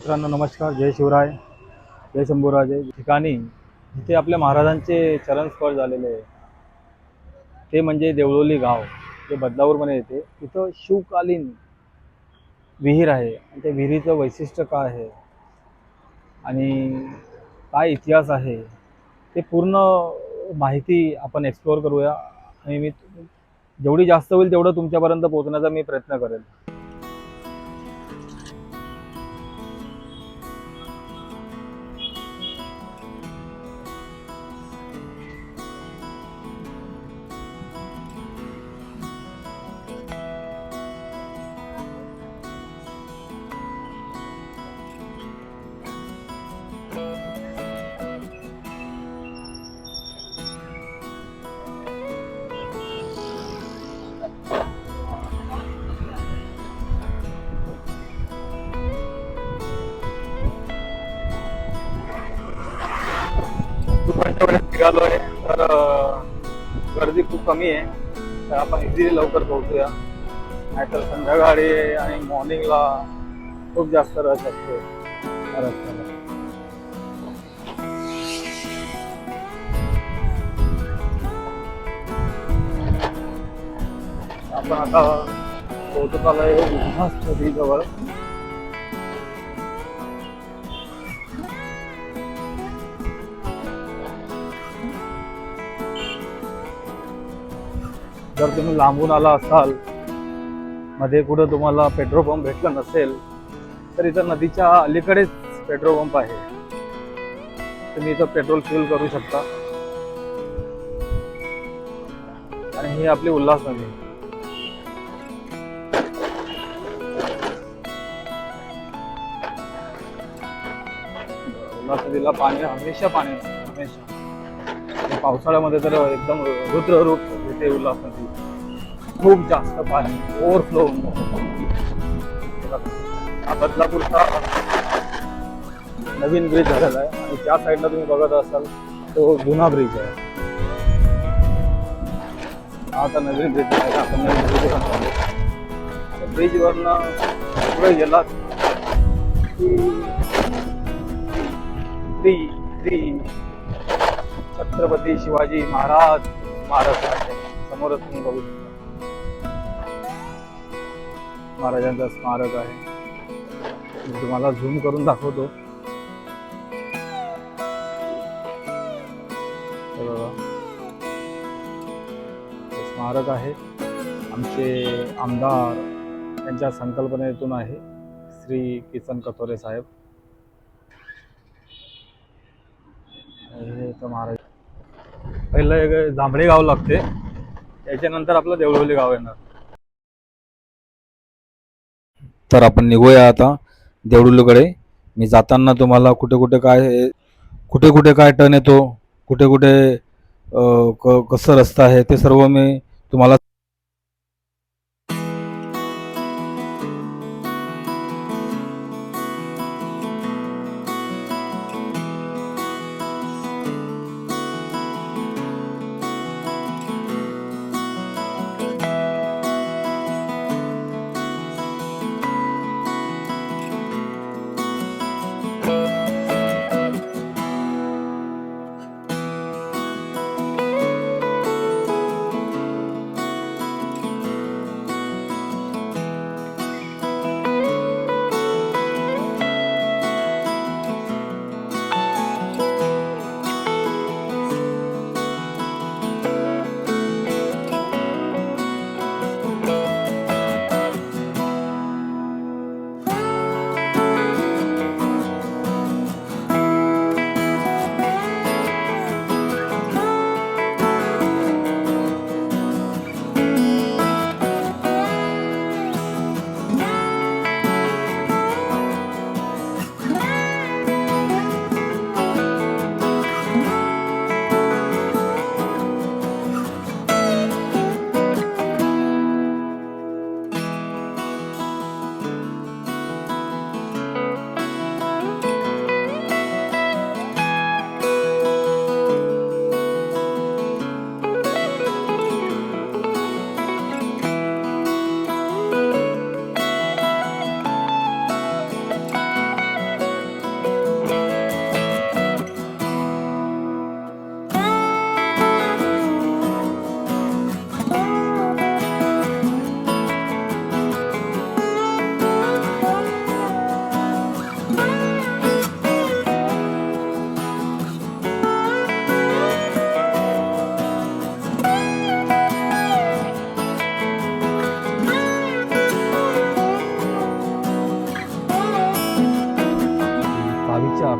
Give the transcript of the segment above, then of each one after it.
मित्रांनो नमस्कार. जय शिवराय, जय शंभूराजे. ठिकाणी जिथे आपल्या महाराजांचे चरणस्पर्श झालेले आहे ते म्हणजे देवळोली गाव, जे बदलापूरमध्ये येते. तिथं शिवकालीन विहीर आहे आणि त्या विहिरीचं वैशिष्ट्य काय आहे आणि काय इतिहास आहे ते पूर्ण माहिती आपण एक्सप्लोअर करूया. आणि मी जेवढी जास्त होईल तेवढं तुमच्यापर्यंत पोहोचण्याचा मी प्रयत्न करेन. दुपारच्या वेळेस निघालो आहे तर गर्दी खूप कमी आहे, तर आपण इझिली लवकर पोहोचूया. नाहीतर संध्याकाळी आणि मॉर्निंगला खूप जास्त रश असतो या रस्त्याला. आपण आता पोहोचत आलोय उल्हास नदीजवळ. जर तुम्ही लांबून आला असाल, मध्ये कुठं तुम्हाला पेट्रोल पंप भेटला नसेल, तर इथं नदीच्या अलीकडेच पेट्रोल पंप आहे. तुम्ही इथं पेट्रोल फिल करू शकता. आणि ही आपली उल्हास नदी. उल्हास नदीला पाणी हमेशा पाणी असतं, हमेशा. पावसाळ्यामध्ये तर एकदम रुद्र रूप येते उल्हास नदी. खूप जास्त पाणी ओव्हरफ्लो होऊन जातं. हा बदलापूरचा नवीन ब्रिज झालेला आहे आणि त्या साईडला तुम्ही बघत असाल तो जुना ब्रिज आहे. हा आता नवीन ब्रिज आहे. आपण नवीन ब्रिज ब्रिजवरनं पुढे गेलात की श्री श्री छत्रपती शिवाजी महाराज स्मारक आहे. समोरच तुम्ही बघू शकता महाराजांचं स्मारक आहे. मी तुम्हाला झूम करून दाखवतो. स्मारक आहे. आमचे आमदार यांच्या संकल्पनेतून आहे, श्री किसन कथोरे साहेब. हे तर महाराज पहिलं एक जांभळे गाव लागते, त्याच्यानंतर आपलं देवळोली गाव येणार. तर आपण निघूया आता देवळोलीकडे. मी जाताना तुम्हाला कुठे कुठे काय टर्न येतो, कुठे कुठे कसं रस्ता आहे ते सर्व मी तुम्हाला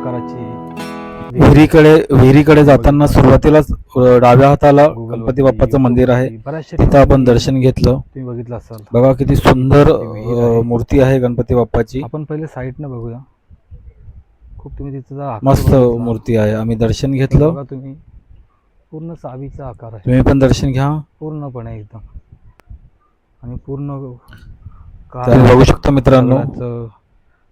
आकाराची विहिरीकडे जाताना सुरुवातीलाच डाव्या हाताला गणपती बाप्पाचं मंदिर आहे. तिथं आपण दर्शन घेतलं. तुम्ही बघितलं असाल. बघा किती सुंदर मूर्ती आहे गणपती बाप्पाची. आपण पहिले साईडनं बघूया. खूप तुम्ही तिथं जर आकार मस्त बघितला, मूर्ती आहे. आम्ही दर्शन तर घेतलं. बघा तुम्ही पूर्ण चावीचा आकार आहे. तुम्ही पण दर्शन घ्या. पूर्णपणे एकदम आणि पूर्ण तर बघू शकता मित्रांनो, दगडाचं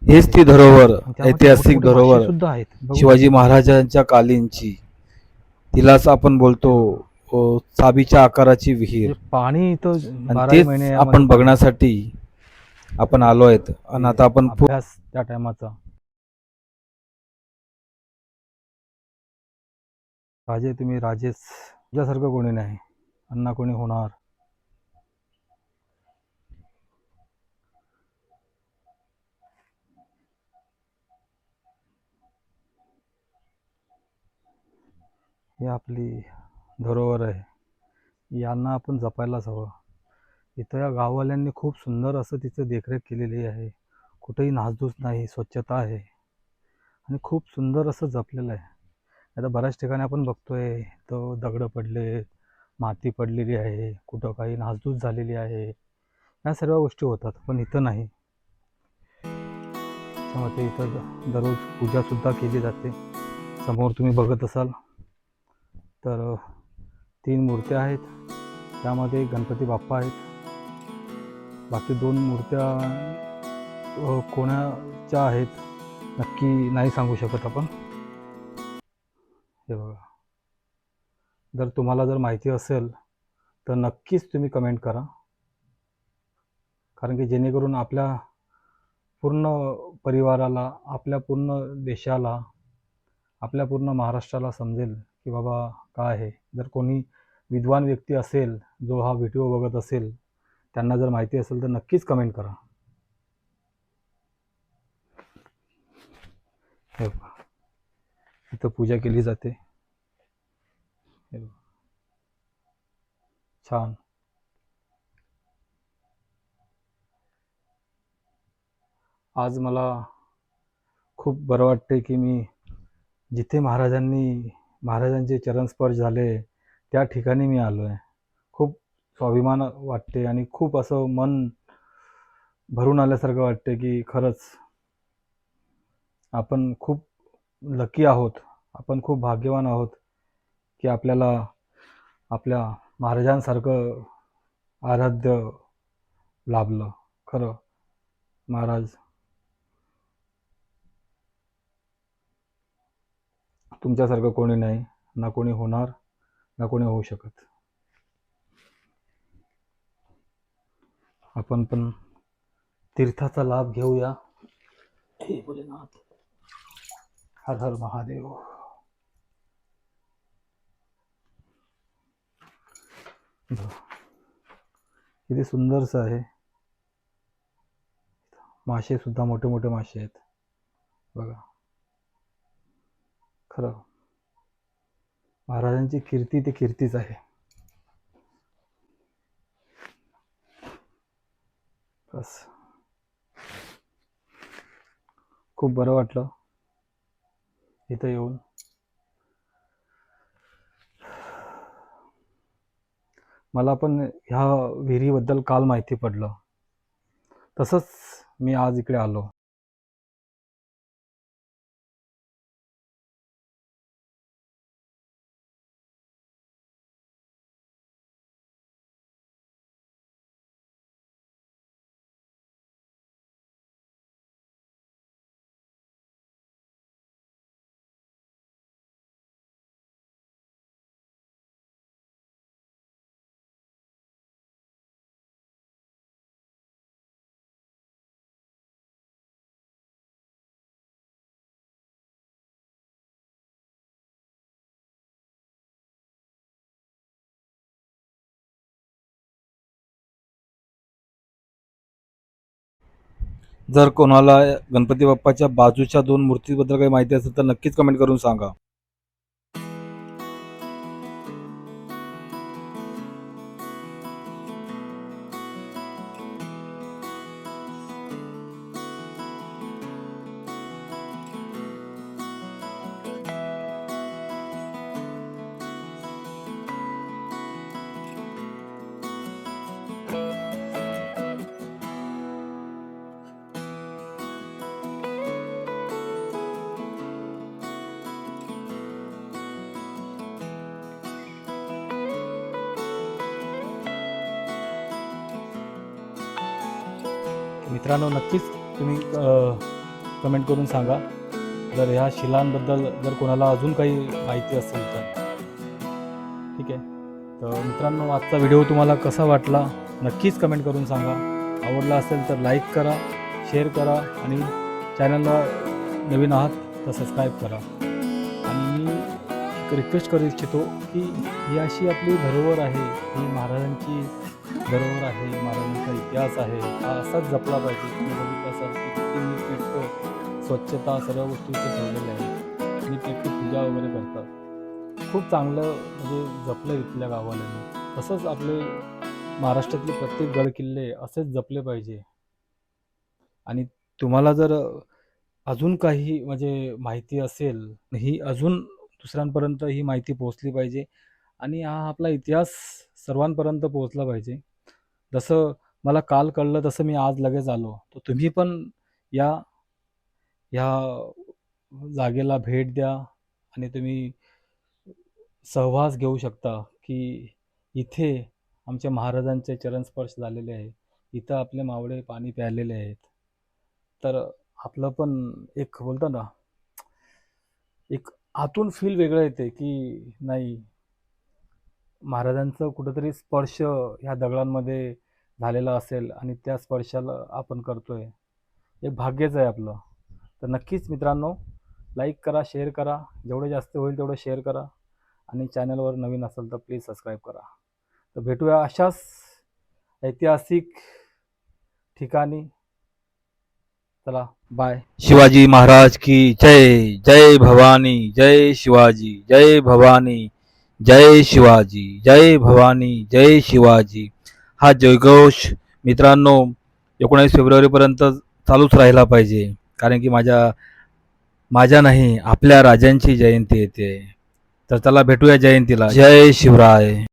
हेच ती धरोहर, त्यामध्ये ऐतिहासिक मोठमोठे मासे धरोहर सुद्धा आहेत. बघू शिवाजी शकता. महाराजांच्या कालीनची. तिलाच आपण बोलतो चाबीच्या आकाराची विहीर. म्हणजे पाणी इथं आणि 12 महिने तेच यामध्ये आपण बघण्यासाठी आपण आलो आहेत. आणि आता आपण अभ्यास त्या टायमाचा. राजे तुम्ही राजेच, तुझ्यासारखं कोणी नाही, अण्णा कोणी होणार. ही आपली धरोहर आहे. यांना आपण जपायलाच हवं. इथं या गाववाल्यांनी खूप सुंदर असं तिचं देखरेख केलेली आहे. कुठेही नासधूस नाही, स्वच्छता आहे आणि खूप सुंदर असं जपलेलं आहे. आता बऱ्याच ठिकाणी आपण बघतोय तर दगडं पडले, माती पडलेली आहे, कुठं काही नासधूस झालेली आहे, या सर्व गोष्टी होतात. पण इथं नाही. त्यामुळे इथं दररोज पूजासुद्धा केली जाते. समोर तुम्ही बघत असाल तर 3 मूर्त्या आहेत. त्यामध्ये गणपती बाप्पा आहेत. बाकी 2 मूर्त्या कोणाच्या आहेत नक्की नाही सांगू शकत आपण. हे बघा, जर तुम्हाला जर माहिती असेल तर नक्कीच तुम्ही कमेंट करा. कारण की जेणेकरून आपल्या पूर्ण परिवाराला, आपल्या पूर्ण देशाला, आपल्या पूर्ण महाराष्ट्राला समजेल की बाबा काय आहे. जर कोणी विद्वान व्यक्ती असेल, जो हा व्हिडिओ बघत असेल, त्यांना जर माहिती असेल तर नक्कीच कमेंट करा. हे बघा, इथं पूजा केली जाते. हे बघा, छान. आज मला खूप बरं वाटते की मी जिथे महाराजांचे चरणस्पर्श झाले त्या ठिकाणी मी आलो आहे. खूप स्वाभिमान वाटते आणि खूप असं मन भरून आल्यासारखं वाटते की खरंच आपण खूप लकी आहोत, आपण खूप भाग्यवान आहोत की आपल्याला आपल्या महाराजांसारखं आराध्य लाभलं. खरं महाराज तुमच्यासारखं कोणी नाही, ना कोणी होणार, ना कोणी होऊ शकत. आपण पण तीर्थाचा लाभ घेऊया. हे भोलेनाथ, हर हर महादेव. किती सुंदरसं आहे. मासे सुद्धा मोठे मोठे मासे आहेत बघा. खरं महाराजांची कीर्ती ती कीर्तीच आहे. बस खूप बरं वाटलं इथं येऊन. मला पण ह्या विहिरीबद्दल काल माहिती पडलं, तसंच मी आज इकडे आलो. जर कोणाला गणपती बाप्पाच्या बाजूच्या 2 मूर्तीबद्दल काही माहिती असेल तर नक्कीच कमेंट करून सांगा. मित्रांनो नक्कीच तुम्ही कमेंट करून सांगा जर ह्या शिलांबद्दल जर कोणाला अजून काही माहिती असेल तर. ठीक आहे. तर मित्रांनो आजचा व्हिडिओ तुम्हाला कसा वाटला नक्कीच कमेंट करून सांगा. आवडला असेल तर लाईक करा, शेअर करा आणि चॅनलला नवीन आहात तर सबस्क्राईब करा. आणि मी एक रिक्वेस्ट करू इच्छितो की ही अशी आपली धरोहर आहे, ही महाराजांची धरोहर आहे, महाराजांचा इतिहास आहे, हा असाच जपला पाहिजे. तुम्ही बघितलं असाल की किती नीटनेटकं स्वच्छता सर्व गोष्टी इथे ठेवलेल्या आहेत, नीटनेटकी पूजा वगैरे करतात. खूप चांगलं म्हणजे जपलं इथल्या गावाला. तसंच आपले महाराष्ट्रातले प्रत्येक गडकिल्ले असेच जपले पाहिजे. आणि तुम्हाला जर अजून काही म्हणजे माहिती असेल ही अजून दुसऱ्यांपर्यंत ही माहिती पोहोचली पाहिजे आणि हा आपला इतिहास सर्वांपर्यंत पोहोचला पाहिजे. जसं मला काल कळलं तसं मी आज लगेच आलो. तर तुम्ही पण या ह्या जागेला भेट द्या आणि तुम्ही सहवास घेऊ शकता की इथे आमच्या महाराजांचे चरणस्पर्श झालेले आहे, इथं आपले मावळे पाणी प्यायलेले आहेत. तर आपलं पण एक बोलतो ना एक आतून फील वेगळं येते की नाही महाराजांचं कुठंतरी स्पर्श ह्या दगडांमध्ये झालेला असेल आणि त्या स्पर्शाला आपण करतोय, हे भाग्यच आहे आपलं. तर नक्कीच मित्रांनो लाईक करा, शेअर करा, जेवढं जास्त होईल तेवढं शेअर करा आणि चॅनलवर नवीन असेल तर प्लीज सबस्क्राईब करा. तर भेटूया अशाच ऐतिहासिक ठिकाणी. चला बाय. शिवाजी महाराज की जय. जय भवानी, जय शिवाजी, जय भवानी, जय शिवाजी, जय भवानी, जय शिवाजी. हा जयघोष मित्रांनो 19 फेब्रुवारीपर्यंत चालूच राहिला पाहिजे, कारण की माझ्या नाही आपल्या राजांची जयंती येते. तर चला भेटूया जयंतीला. जय शिवराय.